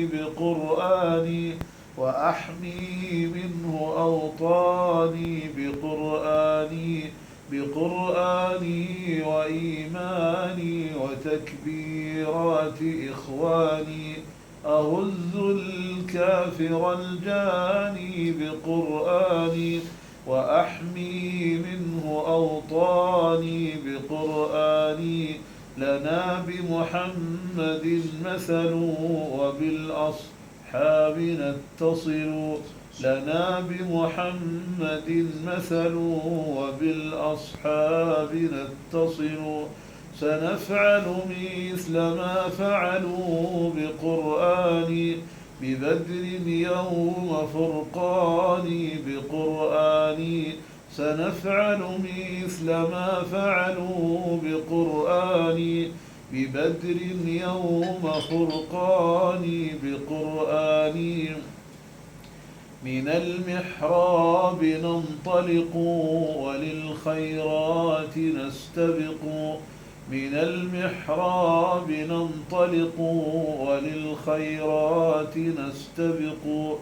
بقرآني وأحمي منه أوطاني بقرآني وإيماني وتكبيرات إخواني أهز الكافر الجاني بقرآني وأحمي منه أوطاني بقرآني لنا بمحمد مثل وبالأصحاب نتصل لنا بمحمد مثل وبالأصحاب نتصل سنفعل مثل ما فعلوا بقرآني ببدر يوم فرقاني بقرآني سنفعل مثل ما فعلوا بقرآني ببدر يوم فرقاني بقرآني من المحراب ننطلق وللخيرات نستبق من المحراب ننطلق وللخيرات نستبق